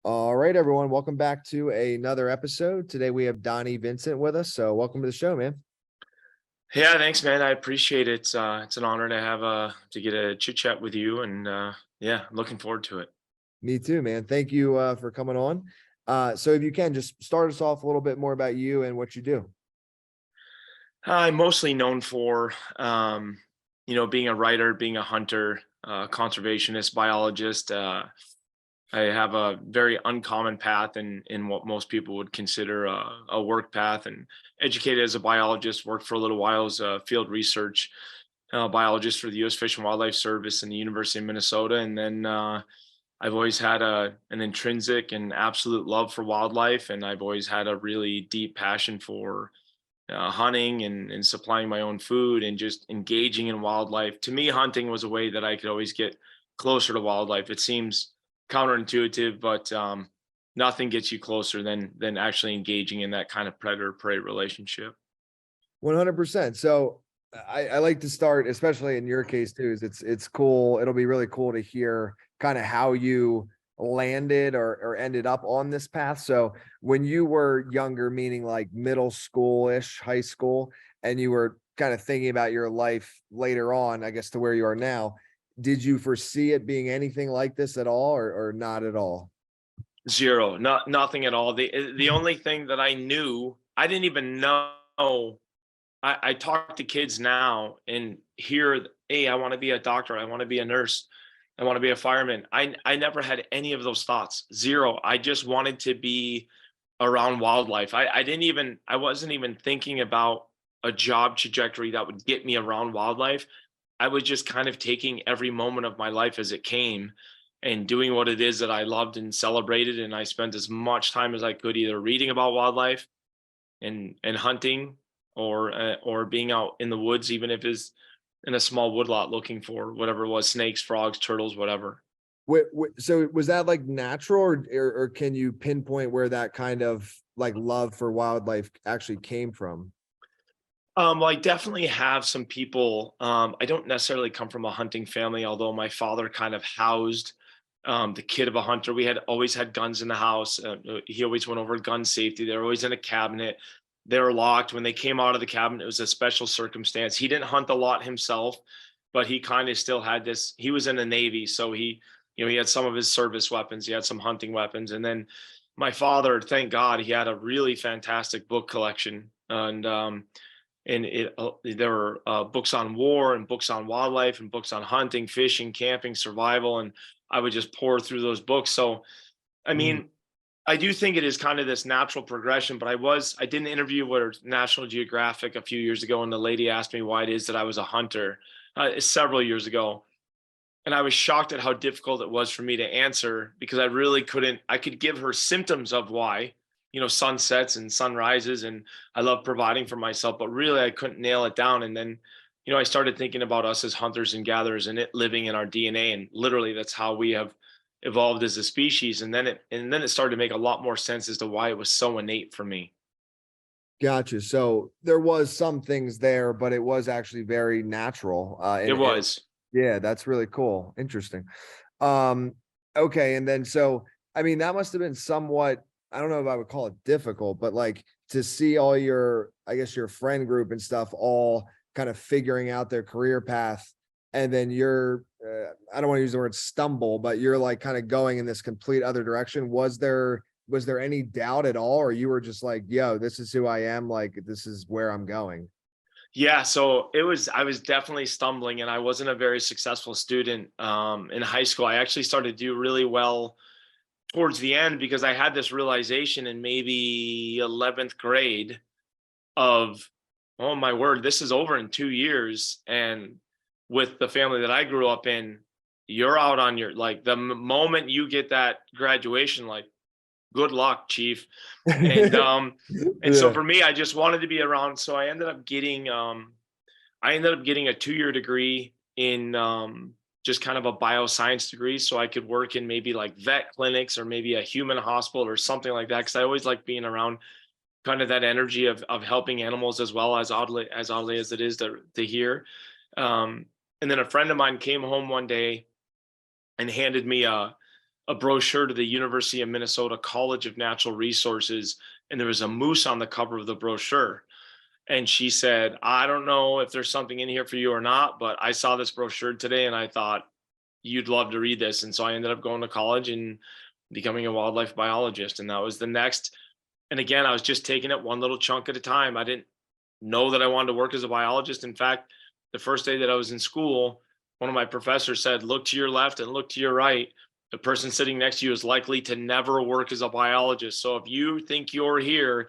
All right, everyone. Welcome back to another episode. Today we have Donnie Vincent with us. So welcome to the show, man. Yeah, thanks, man. I appreciate it. It's an honor to have to get a chit chat with you, and yeah, looking forward to it. Me too, man. Thank you for coming on. So if you can just start us off a little bit more about you and what you do. I'm mostly known for, being a writer, being a hunter, conservationist, biologist. I have a very uncommon path in what most people would consider a work path. And educated as a biologist, worked for a little while as a field research biologist for the U.S. Fish and Wildlife Service and the University of Minnesota, and then I've always had an intrinsic and absolute love for wildlife, and I've always had a really deep passion for hunting and supplying my own food and just engaging in wildlife. To me, hunting was a way that I could always get closer to wildlife. It seems counterintuitive, but nothing gets you closer than actually engaging in that kind of predator prey relationship. 100%. So I like to start, especially in your case too, is it's cool. It'll be really cool to hear kind of how you landed or ended up on this path. So when you were younger, meaning like middle school-ish, high school, and you were kind of thinking about your life later on, I guess to where you are now, did you foresee it being anything like this at all or not at all? Zero, nothing at all. The only thing that I knew, I didn't even know. I talk to kids now and hear, hey, I want to be a doctor, I want to be a nurse, I want to be a fireman. I never had any of those thoughts. Zero. I just wanted to be around wildlife. I wasn't even thinking about a job trajectory that would get me around wildlife. I was just kind of taking every moment of my life as it came and doing what it is that I loved and celebrated. And I spent as much time as I could either reading about wildlife and hunting or being out in the woods, even if it's in a small woodlot looking for whatever it was, snakes, frogs, turtles, whatever. So was that like natural or can you pinpoint where that kind of like love for wildlife actually came from? Well, I definitely have some people. I don't necessarily come from a hunting family, although my father kind of housed the kid of a hunter. We had always had guns in the house. He always went over gun safety. They were always in a cabinet. They were locked. When they came out of the cabinet, it was a special circumstance. He didn't hunt a lot himself, but he kind of still had this. He was in the Navy, so he had some of his service weapons. He had some hunting weapons, and then my father, thank God, he had a really fantastic book collection, and there were books on war and books on wildlife and books on hunting, fishing, camping, survival, and I would just pour through those books. So I Mm, mean, I do think it is kind of this natural progression. But I did an interview with National Geographic a few years ago, and the lady asked me why it is that I was a hunter several years ago, and I was shocked at how difficult it was for me to answer because I really couldn't. I could give her symptoms of why, sunsets and sunrises, and I love providing for myself, but really I couldn't nail it down. And then, I started thinking about us as hunters and gatherers and it living in our DNA, and literally that's how we have evolved as a species. And then it started to make a lot more sense as to why it was so innate for me. gotcha. So there was some things there, but it was actually very natural. It And was. yeah, that's really cool. Interesting. Um, okay. And then so I mean that must have been somewhat, I don't know if I would call it difficult, but like to see all your, I guess your friend group and stuff all kind of figuring out their career path. And then you're I don't want to use the word stumble, but you're like kind of going in this complete other direction. Was there any doubt at all, or you were just like, yo, this is who I am, like this is where I'm going? Yeah, so I was definitely stumbling, and I wasn't a very successful student in high school. I actually started to do really well towards the end because I had this realization in maybe 11th grade of, oh my word, this is over in 2 years. And with the family that I grew up in, you're out on your, like, the moment you get that graduation, like, good luck, chief. And and so Yeah. for me, I just wanted to be around. So I ended up getting a 2-year degree in just kind of a bioscience degree, so I could work in maybe like vet clinics or maybe a human hospital or something like that. Because I always like being around kind of that energy of helping animals, as well as oddly as it is to hear. And then a friend of mine came home one day and handed me a brochure to the University of Minnesota College of Natural Resources, and there was a moose on the cover of the brochure. And she said, I don't know if there's something in here for you or not, but I saw this brochure today and I thought you'd love to read this. And so I ended up going to college and becoming a wildlife biologist. And that was the next. And again, I was just taking it one little chunk at a time. I didn't know that I wanted to work as a biologist. In fact, the first day that I was in school, one of my professors said, look to your left and look to your right. The person sitting next to you is likely to never work as a biologist. So if you think you're here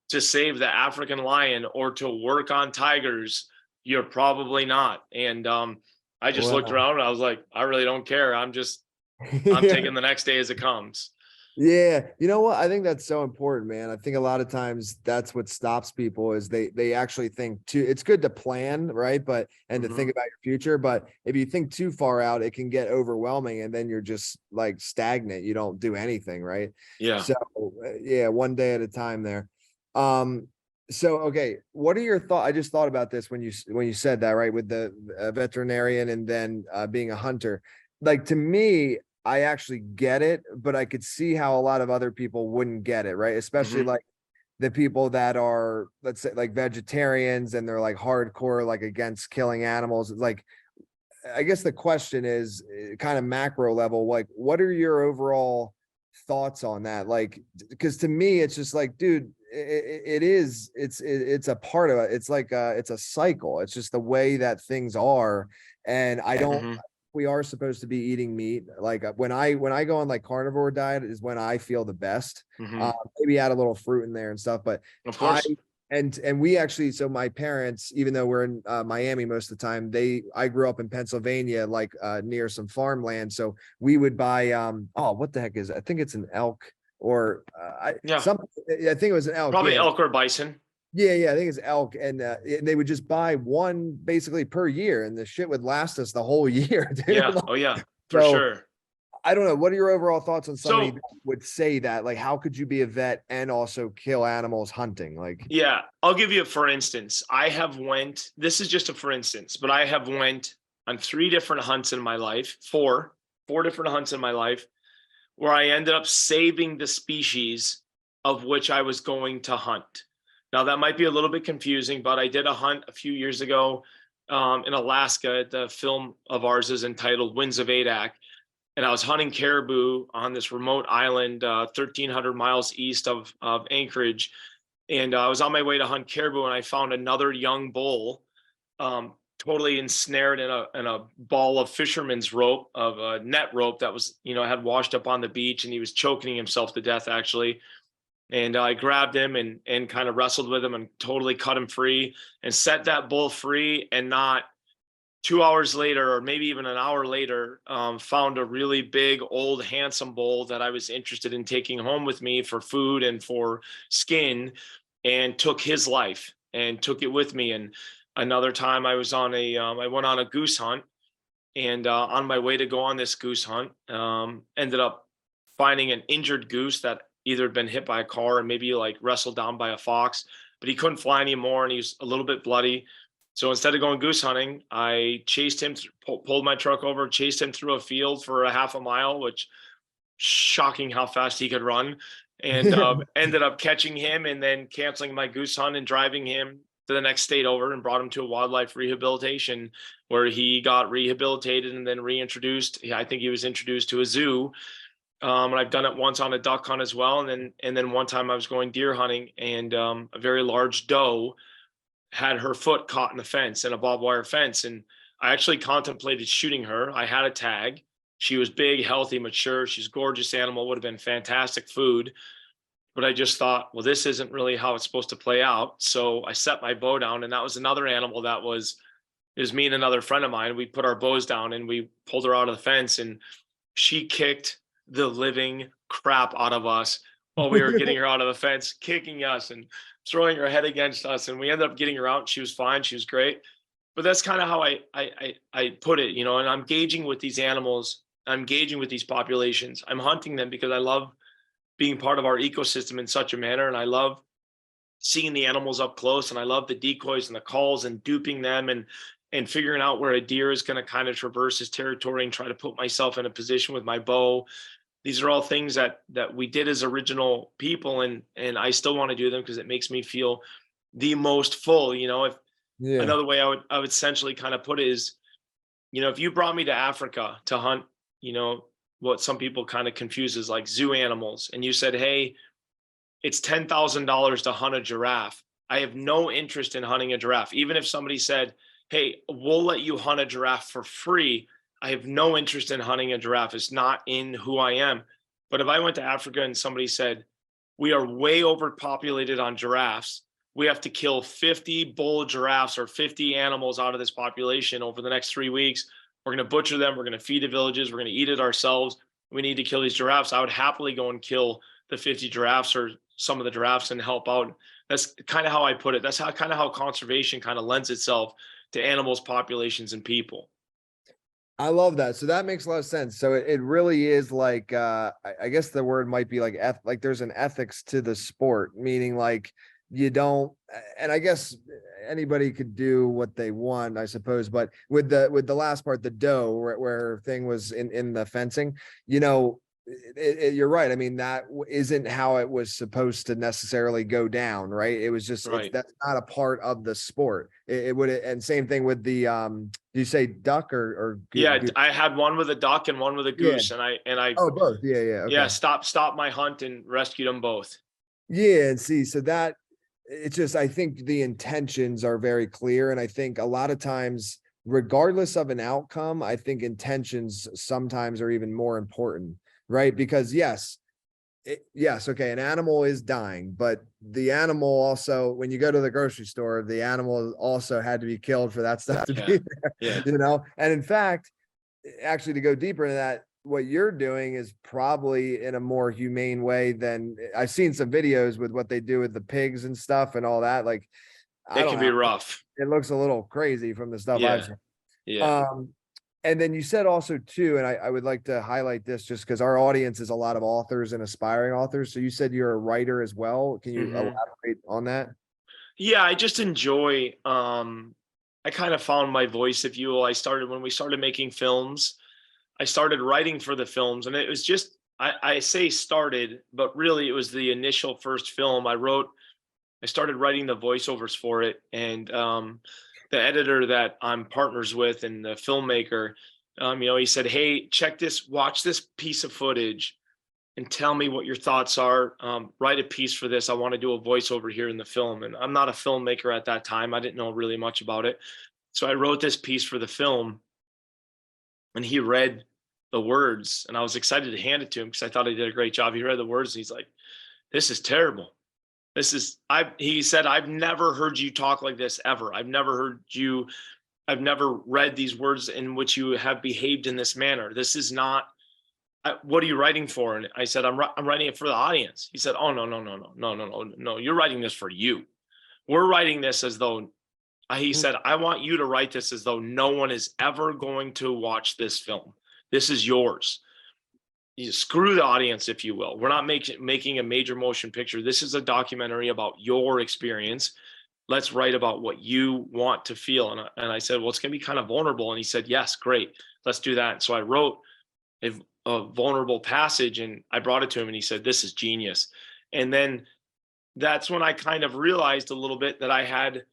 to save the African lion or to work on tigers, you're probably not. And I just looked Wow. around and I was like, I really don't care. I'm Yeah. taking the next day as it comes. Yeah, you know what? I think that's so important, man. I think a lot of times that's what stops people is they actually think too. It's good to plan, right? But and to think Mhm. about your future, but if you think too far out, it can get overwhelming and then you're just like stagnant. You don't do anything, right? Yeah. So, yeah, one day at a time there. Um so okay, what are your thoughts? I just thought about this when you said that, right? With the veterinarian and then being a hunter. Like to me, I actually get it, but I could see how a lot of other people wouldn't get it, right? Especially Hmm. like the people that are, let's say, like vegetarians and they're like hardcore, like against killing animals. Like, I guess the question is kind of macro level, like, what are your overall thoughts on that? Like, because to me, it's just like, dude, it's a part of it. It's like, it's a cycle. It's just the way that things are. And I don't, Hmm. we are supposed to be eating meat. Like when I go on like carnivore diet is when I feel the best. Hmm. Maybe add a little fruit in there and stuff, but Of I course. and we actually, so my parents, even though we're in Miami most of the time, I grew up in Pennsylvania, like near some farmland. So we would buy oh, what the heck is it? I think it's an elk or Yeah. I think it was an elk. Probably Yeah. elk or bison. Yeah, I think it's elk, and they would just buy one basically per year, and the shit would last us the whole year, dude. Yeah. Like, Oh, yeah, for so sure. I don't know. What are your overall thoughts on somebody that So, would say that? Like, how could you be a vet and also kill animals hunting? Like, yeah, I'll give you a for instance. I have went, this is just a for instance, but I have went on three different hunts in my life, four different hunts in my life, where I ended up saving the species of which I was going to hunt. Now, that might be a little bit confusing, but I did a hunt a few years ago in Alaska. The film of ours is entitled Winds of Adak. And I was hunting caribou on this remote island, 1,300 miles east of Anchorage. And I was on my way to hunt caribou, and I found another young bull, totally ensnared in a ball of fisherman's rope, of a net rope that was, had washed up on the beach, and he was choking himself to death actually. And I grabbed him and kind of wrestled with him and totally cut him free and set that bull free. And not 2 hours later, or maybe even an hour later, found a really big, old, handsome bull that I was interested in taking home with me for food and for skin, and took his life and took it with me. And another time, I went on a goose hunt, and on my way to go on this goose hunt, ended up finding an injured goose that either had been hit by a car and maybe like wrestled down by a fox, but he couldn't fly anymore and he was a little bit bloody. So instead of going goose hunting, I chased him, pulled my truck over, chased him through a field for a half a mile, which shocking how fast he could run, and ended up catching him and then canceling my goose hunt and driving him to the next state over and brought him to a wildlife rehabilitation where he got rehabilitated and then reintroduced. I think he was introduced to a zoo. And I've done it once on a duck hunt as well. And then one time I was going deer hunting, and a very large doe had her foot caught in the fence, in a barbed wire fence. And I actually contemplated shooting her. I had a tag. She was big, healthy, mature. She's a gorgeous animal, would have been fantastic food. But I just thought, well, this isn't really how it's supposed to play out. So I set my bow down, and that was another animal that was, it was me and another friend of mine. We put our bows down and we pulled her out of the fence, and she kicked the living crap out of us while we were getting her out of the fence, kicking us and throwing her head against us. And we ended up getting her out, and she was fine. She was great. But that's kind of how I put it, and I'm gauging with these animals. I'm gauging with these populations. I'm hunting them because I love being part of our ecosystem in such a manner. And I love seeing the animals up close, and I love the decoys and the calls and duping them, and figuring out where a deer is going to kind of traverse his territory and try to put myself in a position with my bow. these are all things that we did as original people, and I still want to do them because it makes me feel the most full. If Yeah. another way I would essentially kind of put it is, if you brought me to Africa to hunt, you know, what some people kind of confuse as like zoo animals, and you said, hey, it's $10,000 to hunt a giraffe. I have no interest in hunting a giraffe. Even if somebody said, hey, we'll let you hunt a giraffe for free, I have no interest in hunting a giraffe. It's not in who I am. But if I went to Africa and somebody said, we are way overpopulated on giraffes, we have to kill 50 bull giraffes or 50 animals out of this population over the next 3 weeks. We're going to butcher them. We're going to feed the villages. We're going to eat it ourselves. We need to kill these giraffes. I would happily go and kill the 50 giraffes or some of the giraffes and help out. That's kind of how I put it. That's how conservation kind of lends itself to animals, populations, and people. I love that. So that makes a lot of sense. So it really is like I guess the word might be like like there's an ethics to the sport, meaning like you don't, and I guess anybody could do what they want, I suppose. But with the last part, the doe where thing was in the fencing, you know, you're right. I mean, that isn't how it was supposed to necessarily go down, right? It was just Right. that's not a part of the sport. It would, and same thing with the do you say duck or Yeah, I had one with a duck and one with a yeah. goose, and I Oh, both. Yeah, yeah. yeah, Okay. stop my hunt and rescued them both. Yeah, and see, so that it's just I think the intentions are very clear, and I think a lot of times, regardless of an outcome, I think intentions sometimes are even more important, right? Because yes, yes, okay, an animal is dying, but the animal also, when you go to the grocery store, the animal also had to be killed for that stuff to Yeah. be there, Yeah. And in fact, actually, to go deeper into that, what you're doing is probably in a more humane way than I've seen some videos with what they do with the pigs and stuff and all that. Like, I It don't can be know, rough. it looks a little crazy from the stuff I've Yeah. seen. Yeah. Um, and then you said also too, and I would like to highlight this just because our audience is a lot of authors and aspiring authors. So you said you're a writer as well. Can you Hmm. elaborate on that? Yeah, I just enjoy I kind of found my voice, if you will. When we started making films, I started writing for the films, and it was just I say started, but really it was the initial first film I wrote. I started writing the voiceovers for it, and the editor that I'm partners with and the filmmaker, he said, "Hey, check this, watch this piece of footage, and tell me what your thoughts are. Write a piece for this. I want to do a voiceover here in the film." And I'm not a filmmaker at that time. I didn't know really much about it, so I wrote this piece for the film, and he read the words, and I was excited to hand it to him because I thought he did a great job. He read the words, and he's like, "This is terrible. He said, I've never heard you talk like this ever. I've never read these words in which you have behaved in this manner. This is not, what are you writing for?" And I said, I'm writing it for the audience. He said, "Oh, no, no, no, no, no, no, no, no. You're writing this for you. We're writing this as though," he said, "I want you to write this as though no one is ever going to watch this film. This is yours. You screw the audience, if you will. We're not making a major motion picture. This is a documentary about your experience. Let's write about what you want to feel." And I said, "Well, it's going to be kind of vulnerable." And he said, "Yes, great. Let's do that." And so I wrote a, a vulnerable passage, and I brought it to him, and he said, "This is genius." And then that's when I kind of realized a little bit that I had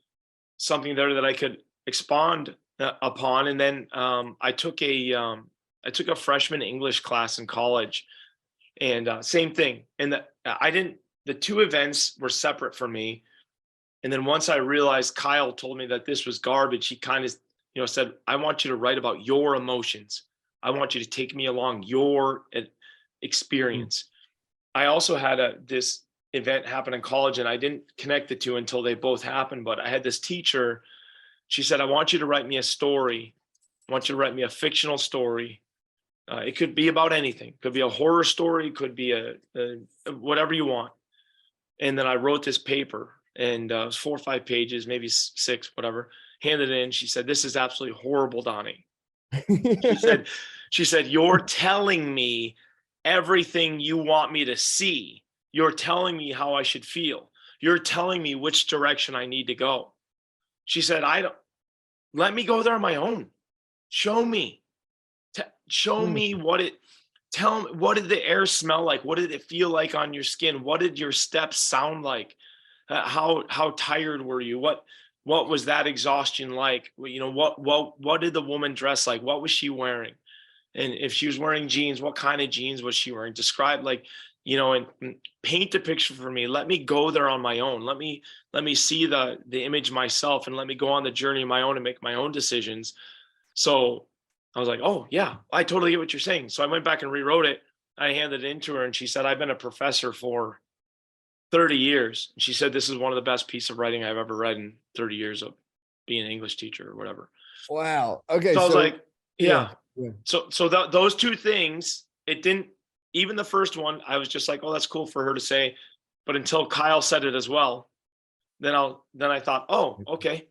something there that I could expand upon. And then I took a freshman English class in college, and same thing. And I didn't. The two events were separate for me. And then once I realized Kyle told me that this was garbage, he kind of said, "I want you to write about your emotions. I want you to take me along your experience." I also had this event happen in college, and I didn't connect the two until they both happened. But I had this teacher. She said, "I want you to write me a story. I want you to write me a fictional story. It could be about anything. It could be a horror story. It could be a whatever you want." And then I wrote this paper, and it was 4 or 5 pages, maybe six, whatever. Handed it in. She said, "This is absolutely horrible, Donnie." She said, "You're telling me everything you want me to see. You're telling me how I should feel. You're telling me which direction I need to go." She said, "I don't let me go there on my own. Show me. Show me what it tell me, what did the air smell like? What did it feel like on your skin? What did your steps sound like? How tired were you? What was that exhaustion like? You know, what did the woman dress like? What was she wearing? And if she was wearing jeans, what kind of jeans was she wearing? Describe, like, and paint the picture for me. Let me go there on my own. Let me see the image myself, and let me go on the journey of my own and make my own decisions. So I was like, oh yeah, I totally get what you're saying. So I went back and rewrote it. I handed it in to her, and she said, I've been a professor for 30 years. And she said, this is one of the best pieces of writing I've ever read in 30 years of being an English teacher or whatever. Wow. Okay. So I was So like, yeah. yeah. Yeah. So those two things, it didn't, even the first one, I was just like, oh, that's cool for her to say. But until Kyle said it as well, then I thought, oh, okay.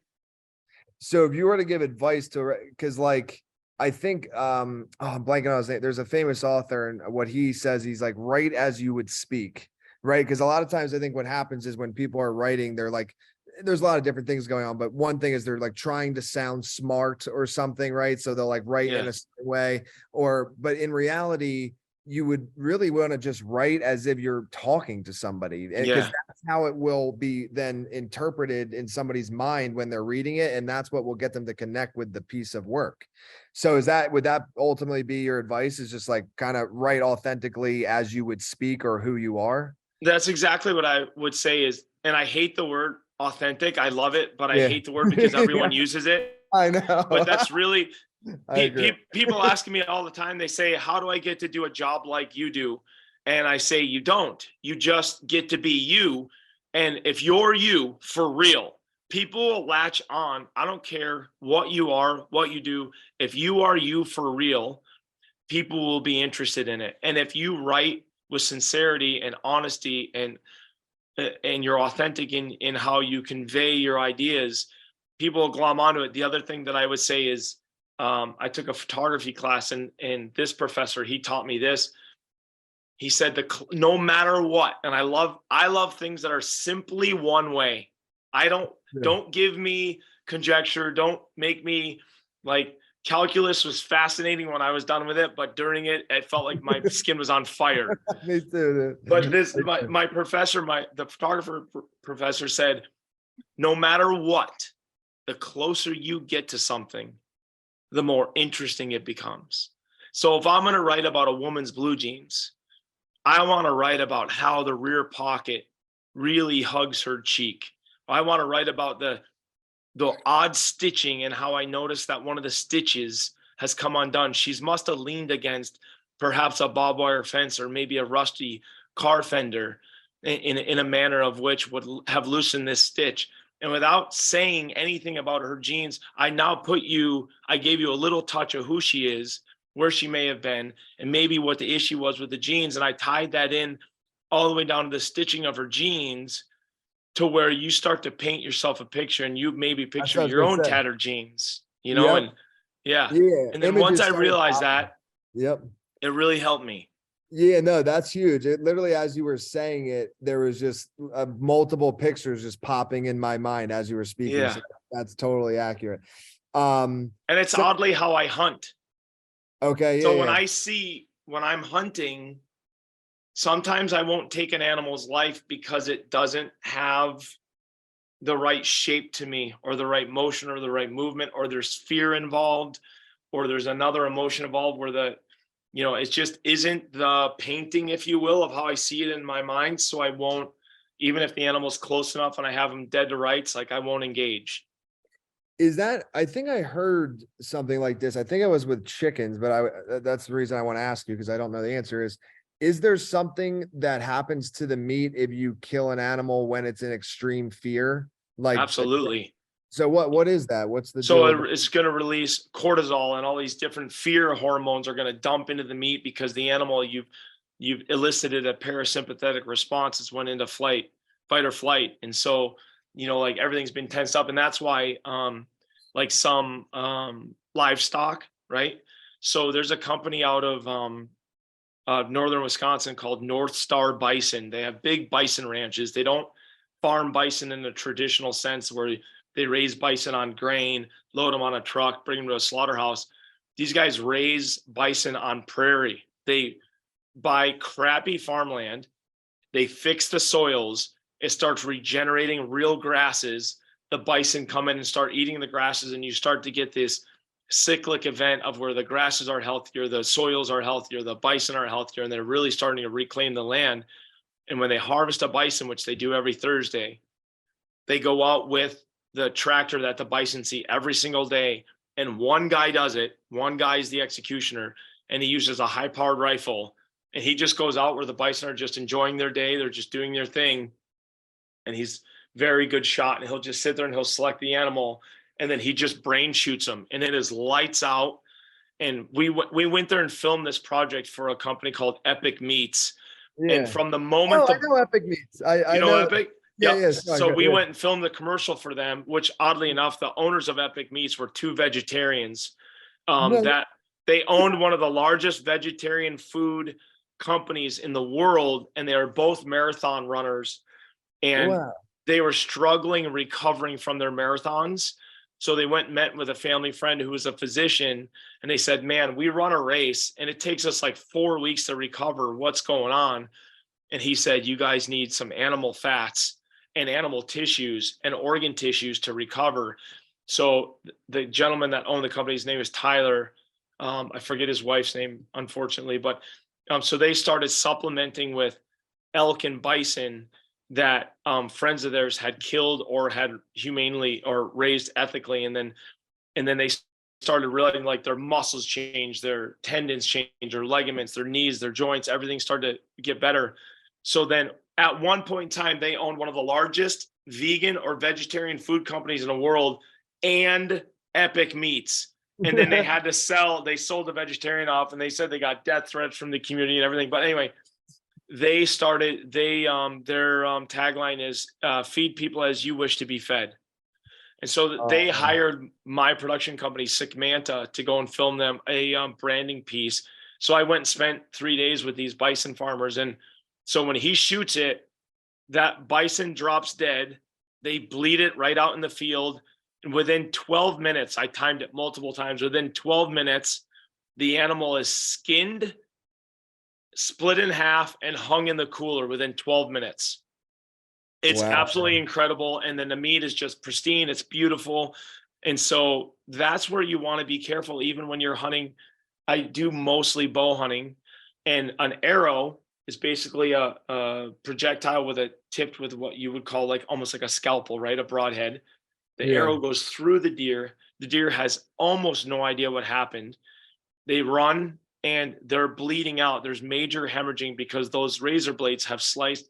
So if you were to give advice to, because like, I think, I'm blanking on his name. There's a famous author, and what he says, he's like, write as you would speak, right? Because a lot of times I think what happens is when people are writing, they're like, there's a lot of different things going on, but one thing is they're like trying to sound smart or something, right? So they'll like write in Yeah. a certain way, but in reality, you would really want to just write as if you're talking to somebody, because Yeah. that's how it will be then interpreted in somebody's mind when they're reading it, and that's what will get them to connect with the piece of work. So would that ultimately be your advice, is just like kind of write authentically as you would speak or who you are? That's exactly what I would say is, and I hate the word authentic. I love it, but I Yeah. hate the word because everyone Yeah, uses it. I know. But that's really, I agree. people asking me all the time, they say, how do I get to do a job like you do? And I say, you don't. You just get to be you. And if you're you for real, people will latch on. I don't care what you are, what you do. If you are you for real, people will be interested in it. And if you write with sincerity and honesty, and you're authentic in how you convey your ideas, people will glom onto it. The other thing that I would say is, I took a photography class, and this professor, he taught me this. He said, no matter what, and I love things that are simply one way. I Yeah. don't give me conjecture. Don't make me, like, calculus was fascinating when I was done with it, but during it, it felt like my skin was on fire. Me too, But dude. this, my professor, the photographer professor said, no matter what, the closer you get to something, the more interesting it becomes. So if I'm going to write about a woman's blue jeans, I want to write about how the rear pocket really hugs her cheek. I want to write about the odd stitching and how I noticed that one of the stitches has come undone. She's must have leaned against perhaps a barbed wire fence or maybe a rusty car fender in a manner of which would have loosened this stitch. And without saying anything about her jeans, I gave you a little touch of who she is, where she may have been, and maybe what the issue was with the jeans. And I tied that in all the way down to the stitching of her jeans, to where you start to paint yourself a picture, and you maybe That's picture what I was your gonna own say. tattered jeans, Yep. and yeah. Yeah. And then once Images I started realized popping. that, Yep. it really helped me. Yeah, no, that's huge. It literally, as you were saying it, there was just multiple pictures just popping in my mind as you were speaking. Yeah. So that's totally accurate. And it's So oddly how I hunt. okay, So yeah, when I'm hunting, sometimes I won't take an animal's life because it doesn't have the right shape to me, or the right motion, or the right movement, or there's fear involved, or there's another emotion involved where it just isn't the painting, if you will, of how I see it in my mind. So I won't, even if the animal's close enough and I have them dead to rights, like, I won't engage. I think I heard something like this. I think it was with chickens, but that's the reason I want to ask you, because I don't know the answer. Is there something that happens to the meat if you kill an animal when it's in extreme fear? Like, Absolutely. so what is that? What's the So deal with it's going to release cortisol, and all these different fear hormones are going to dump into the meat, because the animal, you've elicited a parasympathetic response. It's went into fight or flight. And so, like, everything's been tensed up. And that's why, like, some livestock, right? So there's a company out of northern Wisconsin called North Star Bison. They have big bison ranches. They don't farm bison in the traditional sense where they raise bison on grain, load them on a truck, bring them to a slaughterhouse. These guys raise bison on prairie. They buy crappy farmland. They fix the soils. It starts regenerating real grasses. The bison come in and start eating the grasses, and you start to get this cyclic event of where the grasses are healthier, the soils are healthier, the bison are healthier, and they're really starting to reclaim the land. And when they harvest a bison, which they do every Thursday, they go out with the tractor that the bison see every single day. And one guy does it. One guy is the executioner, and he uses a high powered rifle. And he just goes out where the bison are just enjoying their day. They're just doing their thing. And he's very good shot. And he'll just sit there and he'll select the animal. And then he just brain shoots them. And it is lights out. And we went there and filmed this project for a company called Epic Meats. And Yeah. from the Oh, moment I know Epic Meats. I you know know. Epic? Yeah, Yep. yeah. So we yeah. went and filmed the commercial for them, which oddly enough, the owners of Epic Meats were two vegetarians No, that they owned one of the largest vegetarian food companies in the world. And they are both marathon runners. And wow. they were struggling recovering from their marathons. So they went and met with a family friend who was a physician. And they said, man, we run a race and it takes us like 4 weeks to recover. What's going on? And he said, you guys need some animal fats and animal tissues and organ tissues to recover. So the gentleman that owned the company's name is Tyler. I forget his wife's name, unfortunately, but so they started supplementing with elk and bison that friends of theirs had killed or had humanely or raised ethically. And then they started realizing like their muscles change, their tendons change, their ligaments, their knees, their joints, everything started to get better. So then at one point in time, they owned one of the largest vegan or vegetarian food companies in the world and Epic Meats. And then they had to they sold the vegetarian off, and they said they got death threats from the community and everything. But anyway, their tagline is feed people as you wish to be fed. And so they hired my production company, Sick Manta, to go and film them a branding piece. So I went and spent 3 days with these bison farmers. And so when he shoots it, that bison drops dead. They bleed it right out in the field. And within 12 minutes, I timed it multiple times. Within 12 minutes, the animal is skinned, split in half, and hung in the cooler within 12 minutes. It's absolutely incredible. And then the meat is just pristine. It's beautiful. And so that's where you want to be careful, even when you're hunting. I do mostly bow hunting, and an arrow is basically a projectile with a tipped with what you would call like almost like a scalpel, right? A broadhead. The arrow goes through the deer. The deer has almost no idea what happened. They run and they're bleeding out. There's major hemorrhaging because those razor blades have sliced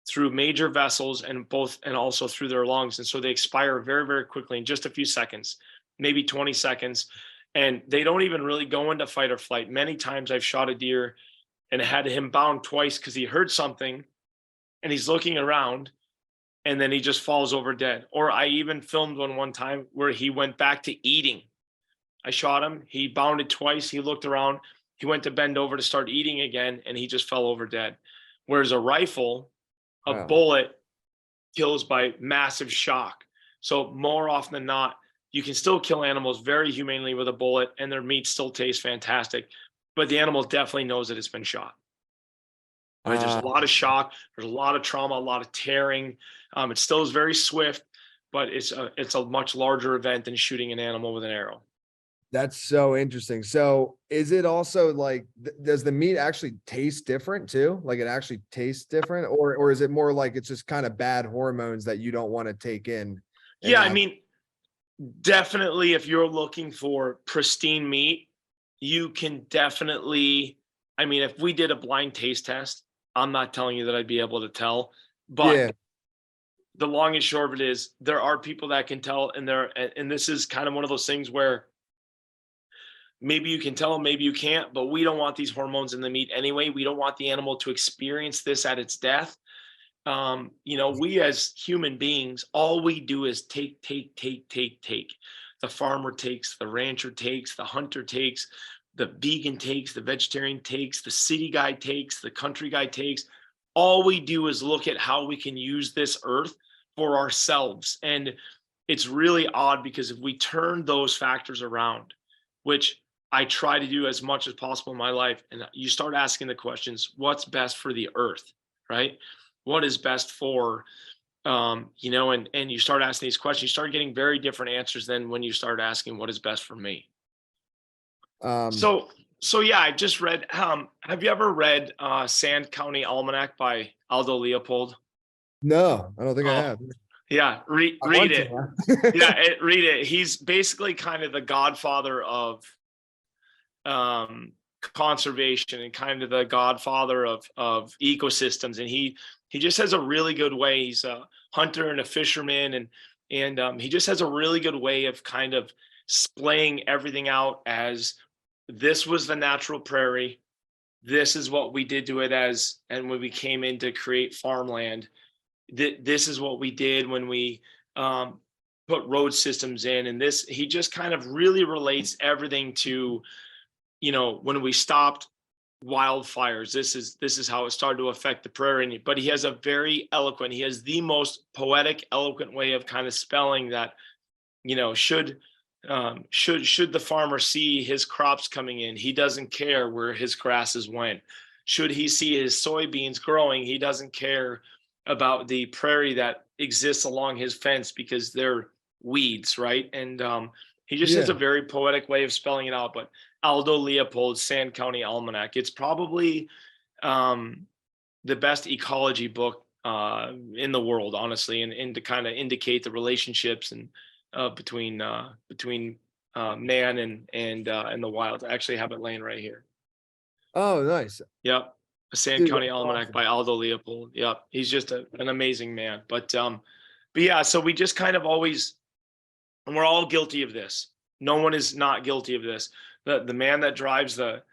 through major vessels and also through their lungs. And so they expire very, very quickly in just a few seconds, maybe 20 seconds. And they don't even really go into fight or flight. Many times I've shot a deer and had him bound twice because he heard something and he's looking around and then he just falls over dead. Or I even filmed one time where he went back to eating. I shot him, he bounded twice, he looked around, he went to bend over to start eating again, and he just fell over dead. Whereas a rifle, a bullet kills by massive shock. So more often than not, you can still kill animals very humanely with a bullet and their meat still tastes fantastic, but the animal definitely knows that it's been shot. Right? There's a lot of shock, there's a lot of trauma, a lot of tearing. It still is very swift, but it's a much larger event than shooting an animal with an arrow. That's so interesting. So is it also like, does the meat actually taste different too? Like it actually tastes different, or is it more like it's just kind of bad hormones that you don't want to take in? Yeah, I mean, definitely if you're looking for pristine meat, you can definitely, I mean, if we did a blind taste test, I'm not telling you that I'd be able to tell, but the long and short of it is there are people that can tell, and this is kind of one of those things where maybe you can tell, maybe you can't, but we don't want these hormones in the meat anyway. We don't want the animal to experience this at its death. We as human beings, all we do is take. The farmer takes, the rancher takes, the hunter takes, the vegan takes, the vegetarian takes, the city guy takes, the country guy takes. All we do is look at how we can use this earth for ourselves. And it's really odd because if we turn those factors around, which I try to do as much as possible in my life. And you start asking the questions, what's best for the earth, right? What is best for, and you start asking these questions, you start getting very different answers than when you start asking what is best for me. Um, So yeah, I just read, have you ever read Sand County Almanac by Aldo Leopold? no, I don't think I Oh, have. yeah, I read want it. to. Yeah, read it. He's basically kind of the godfather of um, conservation and kind of the godfather of ecosystems. And he just has a really good way. He's a hunter and a fisherman, and he just has a really good way of kind of splaying everything out as this was the natural prairie. This is what we did to it as, and when we came in to create farmland, this is what we did when we um, put road systems in. And this, he just kind of really relates everything to, when we stopped wildfires, this is how it started to affect the prairie. But he has a very eloquent, he has the most poetic, eloquent way of kind of spelling that, should the farmer see his crops coming in, he doesn't care where his grasses went. Should he see his soybeans growing, he doesn't care about the prairie that exists along his fence because they're weeds, right? And he just has a Yeah. very poetic way of spelling it out. But Aldo Leopold's Sand County Almanac, it's probably um, the best ecology book in the world, honestly, and to kind of indicate the relationships and between man and the wild. I actually have it laying right here. Oh, nice. Yep, a Sand Dude, County that's Almanac awesome. by Aldo Leopold. Yep, he's just an amazing man. But yeah, so we just kind of always, and we're all guilty of this. No one is not guilty of this. The man that drives the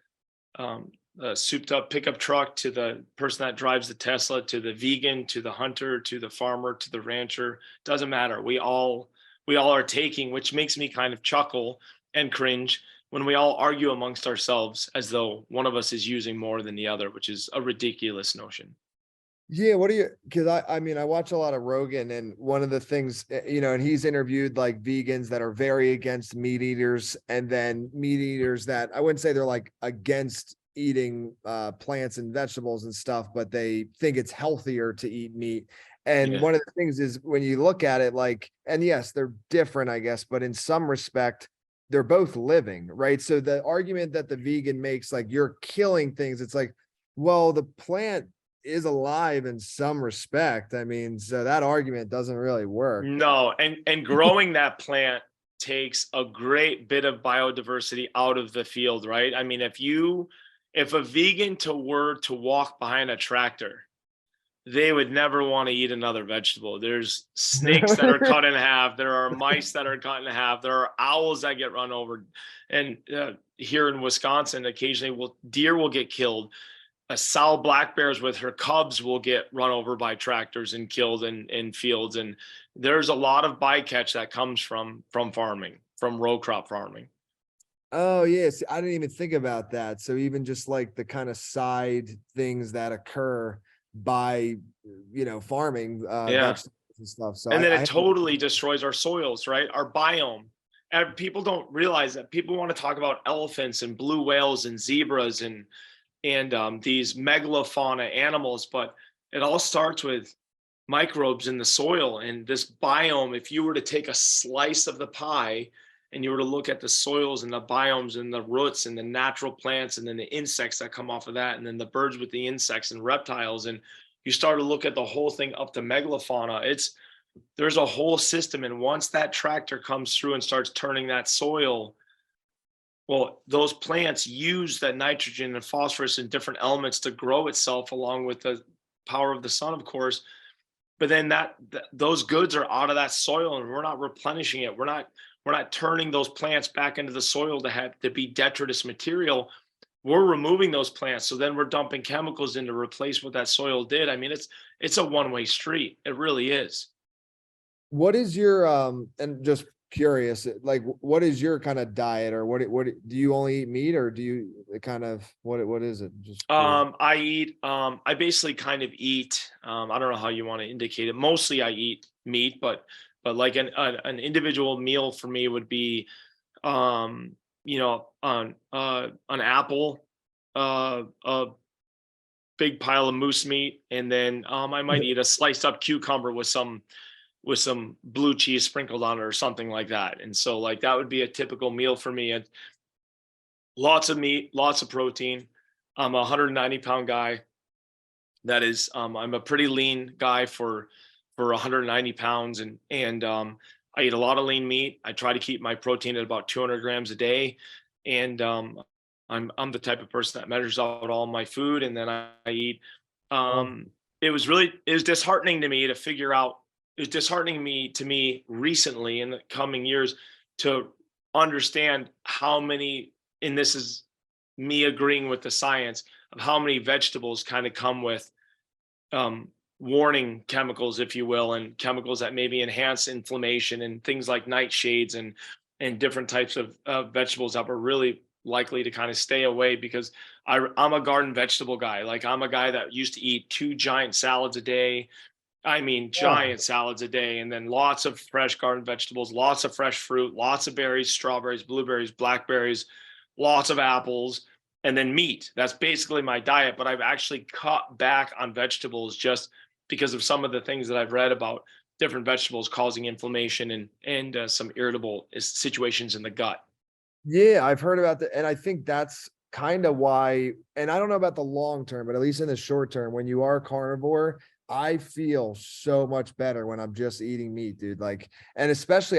souped up pickup truck, to the person that drives the Tesla, to the vegan, to the hunter, to the farmer, to the rancher, doesn't matter. We all are taking, which makes me kind of chuckle and cringe when we all argue amongst ourselves as though one of us is using more than the other, which is a ridiculous notion. Yeah, what do you, because I mean, I watch a lot of Rogan, and one of the things, and he's interviewed like vegans that are very against meat eaters, and then meat eaters that I wouldn't say they're like against eating plants and vegetables and stuff, but they think it's healthier to eat meat. And Yeah. one of the things is when you look at it, like, and yes, they're different, I guess, but in some respect, they're both living, right? So the argument that the vegan makes, like, you're killing things, it's like, well, the plant is alive in some respect. I mean, so that argument doesn't really work. No, and growing that plant takes a great bit of biodiversity out of the field, right? I mean, if a vegan were to walk behind a tractor, they would never want to eat another vegetable. There's snakes that are cut in half. There are mice that are cut in half. There are owls that get run over. And here in Wisconsin, occasionally deer will get killed. A sow black bears with her cubs will get run over by tractors and killed in fields. And there's a lot of bycatch that comes from farming, from row crop farming. Oh, yes. I didn't even think about that. So even just like the kind of side things that occur by, farming Yeah. vegetables and stuff. So And then I it hadn't- totally destroys our soils, right? Our biome. And people don't realize that. People want to talk about elephants and blue whales and zebras and these megalofauna animals, but it all starts with microbes in the soil. And this biome, if you were to take a slice of the pie and you were to look at the soils and the biomes and the roots and the natural plants and then the insects that come off of that, and then the birds with the insects and reptiles, and you start to look at the whole thing up to megalofauna, there's a whole system. And once that tractor comes through and starts turning that soil, well, those plants use that nitrogen and phosphorus and different elements to grow itself, along with the power of the sun, of course. But then those goods are out of that soil, and we're not replenishing it. We're not turning those plants back into the soil to be detritus material. We're removing those plants, so then we're dumping chemicals in to replace what that soil did. I mean, it's a one-way street. It really is. What is your, and just curious, like, what is your kind of diet, or what do you only eat meat, or do you kind of, what is it? Just curious. I basically kind of eat, I don't know how you want to indicate it. Mostly I eat meat, but like an individual meal for me would be, on an apple, a big pile of moose meat, and then I might eat a sliced up cucumber with some blue cheese sprinkled on it or something like that. And so like that would be a typical meal for me. And lots of meat, lots of protein. I'm a 190-pound guy. That is, I'm a pretty lean guy for 190 pounds, and I eat a lot of lean meat. I try to keep my protein at about 200 grams a day, and I'm the type of person that measures out all my food, and then I eat. Well, Um, it was disheartening to me to figure out. It was disheartening to me recently in the coming years to understand how many, and this is me agreeing with the science of how many vegetables kind of come with um, warning chemicals, if you will, and chemicals that maybe enhance inflammation and things like nightshades and different types of vegetables that we're really likely to kind of stay away because I'm a garden vegetable guy. Like I'm a guy that used to eat 2 giant salads a day. I mean, yeah. giant salads a day, and then lots of fresh garden vegetables, lots of fresh fruit, lots of berries, strawberries, blueberries, blackberries, lots of apples, and then meat. That's basically my diet. But I've actually cut back on vegetables just because of some of the things that I've read about different vegetables causing inflammation and some irritable situations in the gut. Yeah, I've heard about that, and I think that's kind of why, and I don't know about the long term, but at least in the short term, when you are carnivore, I feel so much better when I'm just eating meat, dude. Like, and especially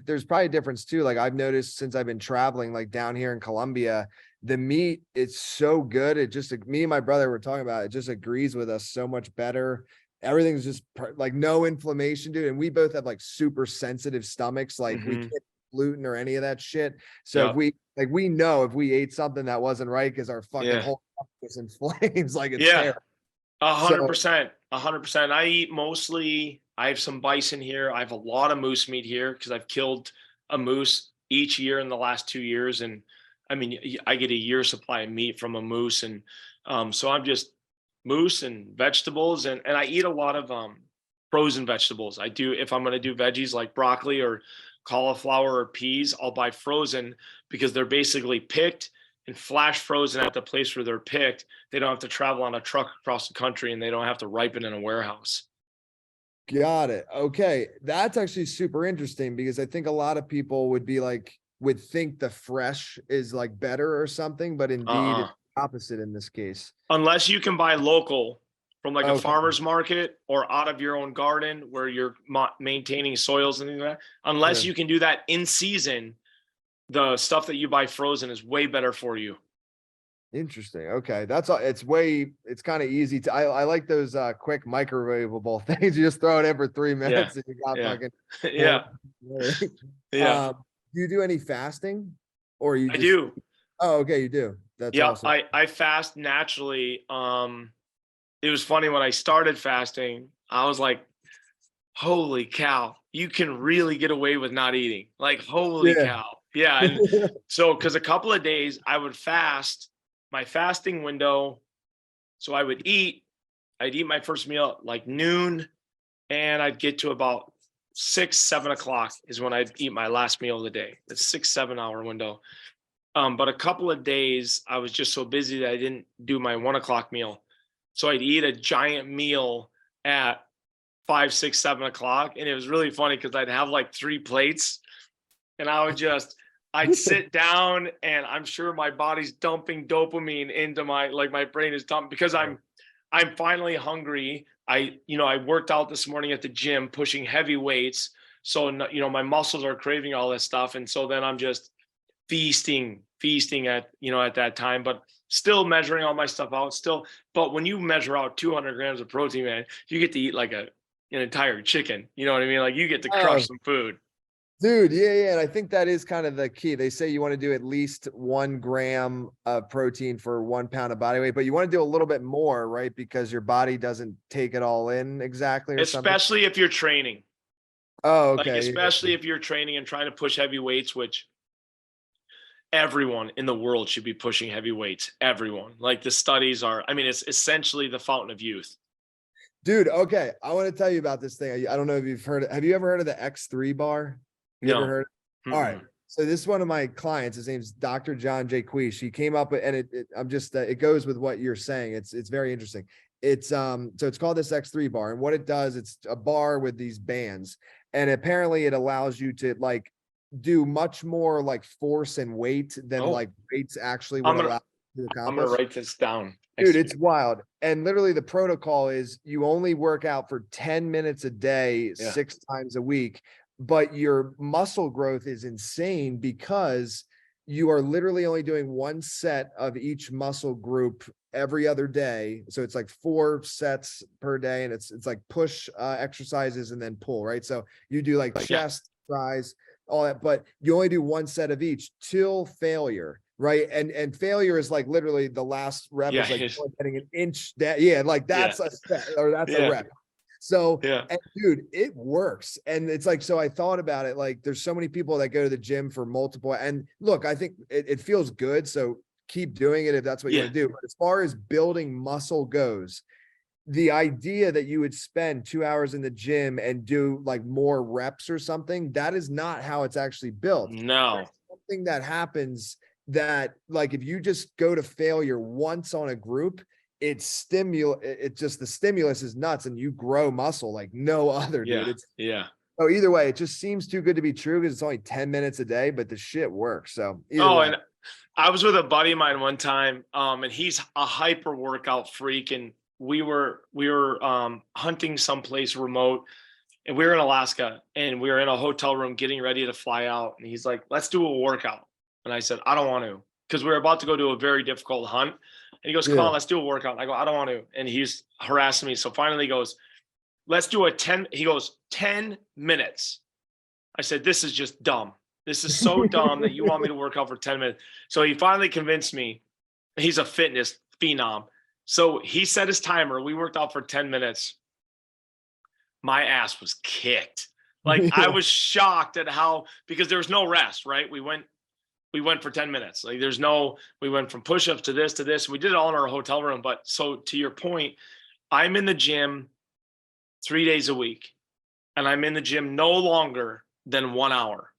there's probably a difference too. Like I've noticed since I've been traveling, like down here in Colombia, the meat, it's so good. It just, me and my brother were talking about it, just agrees with us so much better. Everything's just like no inflammation, dude. And we both have like super sensitive stomachs. Like we Hmm. can't gluten or any of that shit. So if Yep. we know if we ate something that wasn't right because our fucking Yeah. whole stomach is in flames, like it's Yeah. terrible. A hundred So percent. 100%. I eat mostly, I have some bison here. I have a lot of moose meat here because I've killed a moose each year in the last 2 years. And I mean, I get a year supply of meat from a moose. And so I'm just moose and vegetables. And I eat a lot of frozen vegetables. I do, if I'm going to do veggies like broccoli or cauliflower or peas, I'll buy frozen because they're basically picked and flash frozen at the place where they're picked. They don't have to travel on a truck across the country and they don't have to ripen in a warehouse. got it. Okay. That's actually super interesting because I think a lot of people would think the fresh is like better or something, but indeed Uh-uh. it's opposite in this case. Unless you can buy local from like a Okay. farmer's market or out of your own garden where you're maintaining soils and things like that. Unless Yeah. you can do that in season, the stuff that you buy frozen is way better for you. Interesting. Okay. That's all. It's kind of easy I like those quick microwavable things. You just throw it in for 3 Yeah. minutes and you got Yeah. fucking pork. Yeah. Yeah. Do you do any fasting or you I just, do. oh, okay, you do. That's Yep. awesome. I fast naturally. It was funny when I started fasting, I was like, holy cow, you can really get away with not eating. Like, holy Yeah. cow. Yeah. And so, because a couple of days I would fast my fasting window. So I'd eat my first meal at like noon, and I'd get to about 6, 7 o'clock is when I'd eat my last meal of the day. It's 6, 7 hour window. But a couple of days I was just so busy that I didn't do my 1 o'clock meal. So I'd eat a giant meal at 5, 6, 7 o'clock. And it was really funny because I'd have like 3 plates and I'd sit down and I'm sure my body's dumping dopamine into my brain is dumping because I'm finally hungry. I worked out this morning at the gym pushing heavy weights. So, my muscles are craving all this stuff. And so then I'm just feasting at that time, but still measuring all my stuff out still. But when you measure out 200 grams of protein, man, you get to eat like an entire chicken. You know what I mean? Like you get to crush Oh, some food. dude, yeah, yeah. And I think that is kind of the key. They say you want to do at least 1 gram of protein for 1 pound of body weight, but you want to do a little bit more, right? Because your body doesn't take it all in exactly or something. Especially if you're training. Oh, Like okay. Yeah. especially if you're training and trying to push heavy weights, which everyone in the world should be pushing heavy weights. Everyone. Like the studies are, I mean, it's essentially the fountain of youth. Dude, okay. I want to tell you about this thing. I don't know if you've heard it. Have you ever heard of the X3 bar? You ever No. heard? All right. Mm-mm. So this is one of my clients. His name's Dr. John J. Queish. He came up with, and I'm just, it goes with what you're saying. It's very interesting. So it's called this X3 bar. And what it does, it's a bar with these bands. And apparently it allows you to like do much more like force and weight than Oh, like weights actually would allow you to I'm gonna accomplish. write this down. Dude, it's wild. And literally the protocol is you only work out for 10 minutes a day, Yeah. 6 times a week, but your muscle growth is insane because you are literally only doing one set of each muscle group every other day. So it's like 4 sets per day, and it's like push exercises and then pull, right? So you do like chest, thighs, all that, but you only do one set of each till failure. Right. And failure is like literally the last rep is like getting an inch that, like that's a set or that's a rep. So, and dude, it works. And it's like, so I thought about it, like there's so many people that go to the gym for multiple, and look, I think it feels good. So keep doing it if that's what you want to do. But as far as building muscle goes, the idea that you would spend 2 hours in the gym and do like more reps or something, that is not how it's actually built. No. There's something that happens that like if you just go to failure once on a group, it just the stimulus is nuts and you grow muscle like no other, dude. So either way, it just seems too good to be true because it's only 10 minutes a day, but the shit works. So and I was with a buddy of mine one time, and he's a hyper workout freak, and we were hunting someplace remote, and we were in Alaska, and we were in a hotel room getting ready to fly out, and he's like, let's do a workout. And I said, I don't want to, because we were about to go do a very difficult hunt. And he goes, come on, let's do a workout. And I go, I don't want to. And he's harassing me. So finally he goes, let's do he goes, 10 minutes. I said, this is just dumb. This is so dumb that you want me to work out for 10 minutes. So he finally convinced me. He's a fitness phenom. So he set his timer. We worked out for 10 minutes. My ass was kicked. Like I was shocked at because there was no rest, right? We went for 10 minutes. Like we went from push-ups to this. We did it all in our hotel room. But so to your point, I'm in the gym 3 days a week, and I'm in the gym no longer than 1 hour.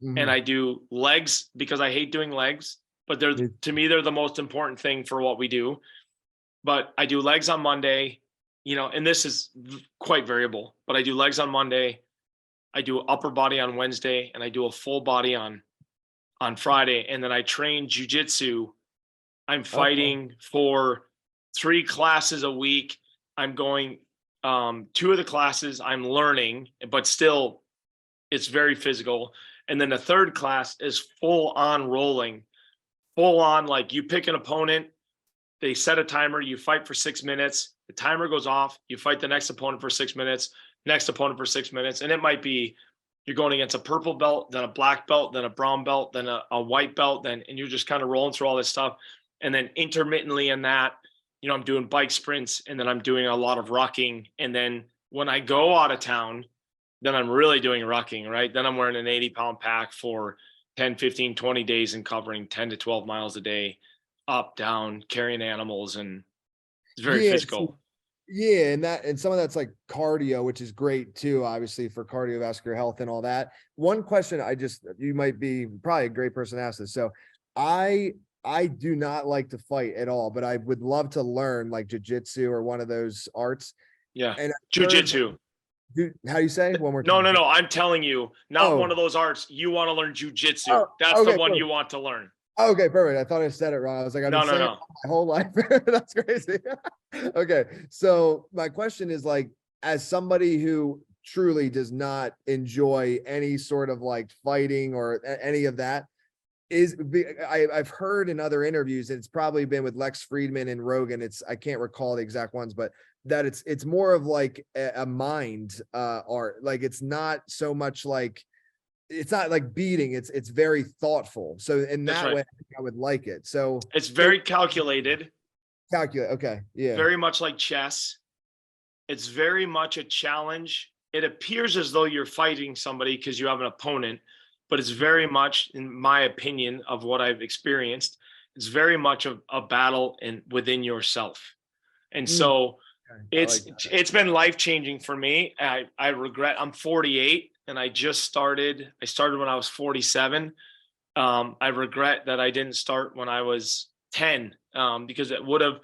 Mm-hmm. And I do legs because I hate doing legs, but to me, they're the most important thing for what we do. But I do legs on Monday, and this is quite variable, but I do legs on Monday. I do upper body on Wednesday, and I do a full body on Friday, and then I train jujitsu. I'm fighting for 3 classes a week. I'm going 2 of the classes I'm learning, but still it's very physical. And then the 3rd class is full on rolling, full on, like you pick an opponent, they set a timer, you fight for 6 minutes, the timer goes off, you fight the next opponent for 6 minutes, next opponent for 6 minutes. And it might be, you're going against a purple belt, then a black belt, then a brown belt, then a white belt, and you're just kind of rolling through all this stuff. And then intermittently in that, I'm doing bike sprints, and then I'm doing a lot of rucking. And then when I go out of town, then I'm really doing rucking, right? Then I'm wearing an 80-pound pack for 10, 15, 20 days and covering 10 to 12 miles a day, up, down, carrying animals. And it's very physical. Yeah, and some of that's like cardio, which is great too, obviously for cardiovascular health and all that. One question you might be probably a great person to ask this. So I do not like to fight at all, but I would love to learn like jujitsu or one of those arts. Yeah, and jujitsu. How do you say? One more time. No. I'm telling you, not one of those arts. You want to learn jujitsu. That's the one you want to learn. Okay, perfect. I thought I said it wrong. I was like, I've been saying it my whole life. That's crazy. Okay. So my question is like, as somebody who truly does not enjoy any sort of like fighting or any of that, I've heard in other interviews, and it's probably been with Lex Friedman and Rogan. I can't recall the exact ones, but that it's more of like a mind art. Like it's not so much like, it's not like beating, it's very thoughtful. So in that way, I would like it. So it's very calculated. Okay. Yeah. Very much like chess. It's very much a challenge. It appears as though you're fighting somebody because you have an opponent, but it's very much, in my opinion, of what I've experienced, it's very much a battle within yourself. And so it's been life-changing for me. I regret, I'm 48. and I started when I was 47. I regret that I didn't start when I was 10, because it would have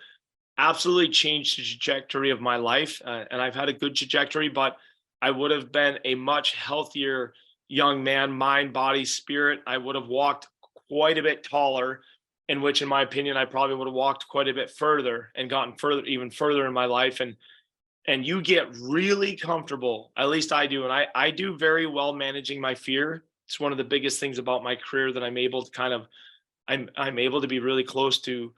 absolutely changed the trajectory of my life. And I've had a good trajectory, but I would have been a much healthier young man, mind, body, spirit. I would have walked quite a bit taller, in which, in my opinion, I probably would have walked quite a bit further and gotten further, even further in my life. And you get really comfortable. At least I do. And I do very well managing my fear. It's one of the biggest things about my career that I'm able to I'm able to be really close to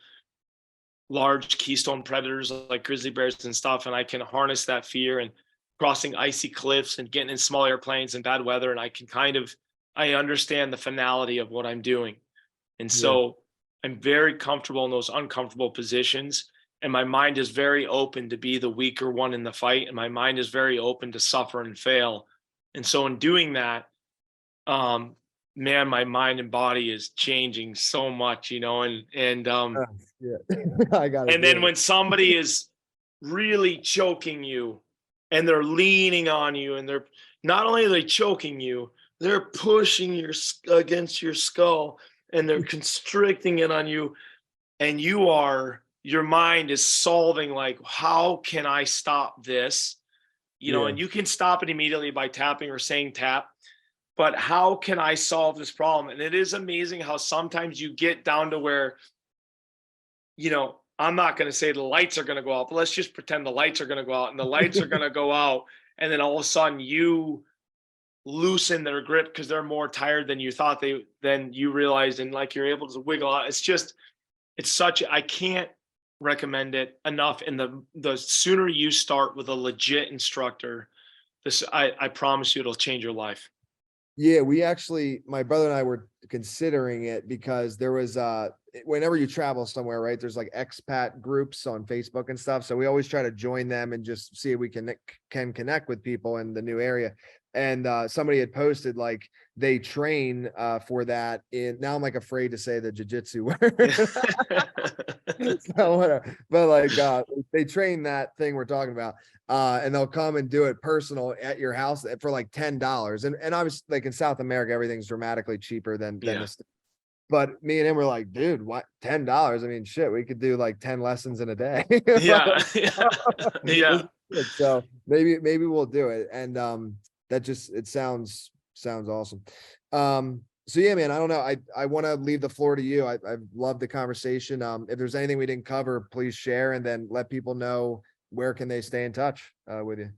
large keystone predators like grizzly bears and stuff, and I can harness that fear and crossing icy cliffs and getting in small airplanes in bad weather, and I understand the finality of what I'm doing. And Yeah. so I'm very comfortable in those uncomfortable positions, and my mind is very open to be the weaker one in the fight, and my mind is very open to suffer and fail. And so in doing that, um man, my mind and body is changing so much, Uh, yeah. I gotta and do then it. when somebody is really choking you and they're leaning on you, and they're not only are they choking you, they're pushing against your skull, and they're constricting it on you, and your mind is solving, like, how can I stop this? Yeah. And you can stop it immediately by tapping or saying tap, but how can I solve this problem? And it is amazing how sometimes you get down to where, I'm not going to say the lights are going to go out, but let's just pretend the lights are going to go out, and the lights are going to go out. And then all of a sudden you loosen their grip because they're more tired than than you realized. And like, you're able to wiggle out. I can't recommend it enough. And the sooner you start with a legit instructor, I promise you, it'll change your life. Yeah, we actually, my brother and I were considering it because there was whenever you travel somewhere, right? There's like expat groups on Facebook and stuff. So we always try to join them and just see if we can connect with people in the new area. And somebody had posted like they train for that in, now I'm like afraid to say the jujitsu word. So whatever. But like they train that thing we're talking about. And they'll come and do it personal at your house for like $10. And obviously, like in South America, everything's dramatically cheaper than Yeah. this. But me and him were like, dude, what, $10? I mean, shit, we could do like 10 lessons in a day. Yeah. Yeah. This Yeah. is good. So maybe we'll do it. And that just, it sounds awesome. So yeah, man, I don't know. I want to leave the floor to you. I love the conversation. If there's anything we didn't cover, please share, and then let people know where can they stay in touch with you.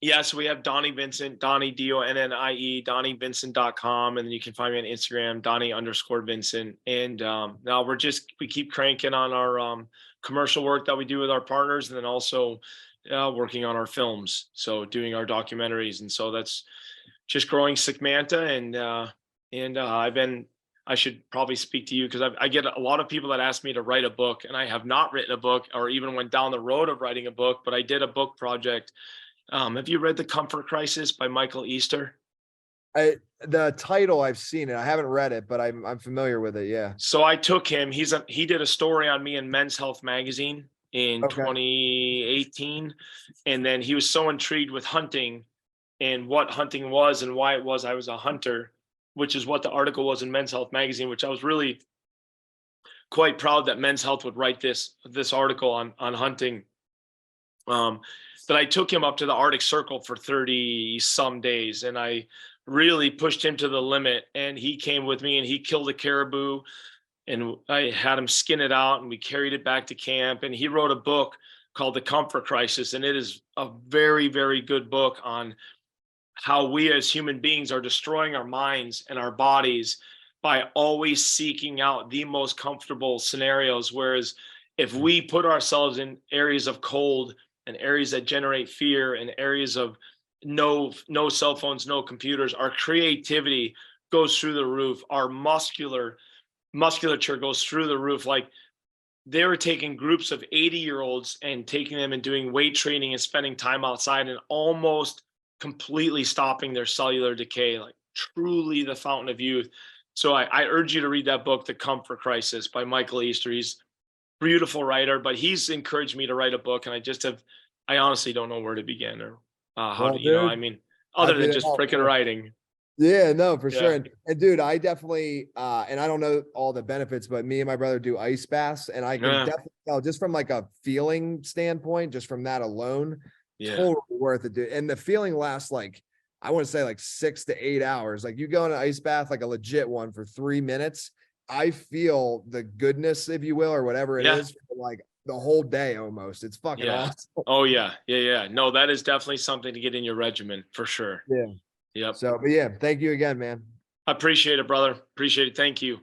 Yeah, so we have Donnie Vincent, Donnie, Donnie, DonnieVincent.com. And then you can find me on Instagram, Donnie_Vincent. And now we keep cranking on our commercial work that we do with our partners, and then also working on our films. So doing our documentaries. And so that's just growing Sick Manta. And I should probably speak to you because I get a lot of people that ask me to write a book, and I have not written a book or even went down the road of writing a book, but I did a book project. Have you read The Comfort Crisis by Michael Easter? The title, I've seen it. I haven't read it, but I'm familiar with it. Yeah. So I took him. He did a story on me in Men's Health magazine in Okay. 2018, and then he was so intrigued with hunting and what hunting was and why it was I was a hunter, which is what the article was in Men's Health magazine. Which I was really quite proud that Men's Health would write this article on hunting. But I took him up to the Arctic Circle for 30 some days, and I really pushed him to the limit. And he came with me, and he killed a caribou, and I had him skin it out, and we carried it back to camp. And he wrote a book called The Comfort Crisis, and it is a very, very good book on how we as human beings are destroying our minds and our bodies by always seeking out the most comfortable scenarios. Whereas if we put ourselves in areas of cold and areas that generate fear and areas of no cell phones, no computers, our creativity goes through the roof. Our musculature goes through the roof. Like, they were taking groups of 80-year-olds and taking them and doing weight training and spending time outside and almost completely stopping their cellular decay, like truly the fountain of youth. So I urge you to read that book, The Comfort Crisis by Michael Easter. He's a beautiful writer, but he's encouraged me to write a book, and I honestly don't know where to begin or how Well, to, dude, I mean, other than mean, just oh, freaking writing. yeah, no, for sure. Yeah. And dude, I definitely and I don't know all the benefits, but me and my brother do ice baths, and I can Yeah. definitely tell just from like a feeling standpoint, just from that alone, Yeah. totally worth it, dude. And the feeling lasts like I want to say like 6 to 8 hours. Like you go in an ice bath, like a legit one for 3 minutes. I feel the goodness, if you will, or whatever it Yeah. is, for like the whole day almost. It's fucking Yeah. awesome. Oh yeah. Yeah. Yeah. No, that is definitely something to get in your regimen for sure. Yeah. Yep. So, but yeah, thank you again, man. I appreciate it, brother. Appreciate it. Thank you.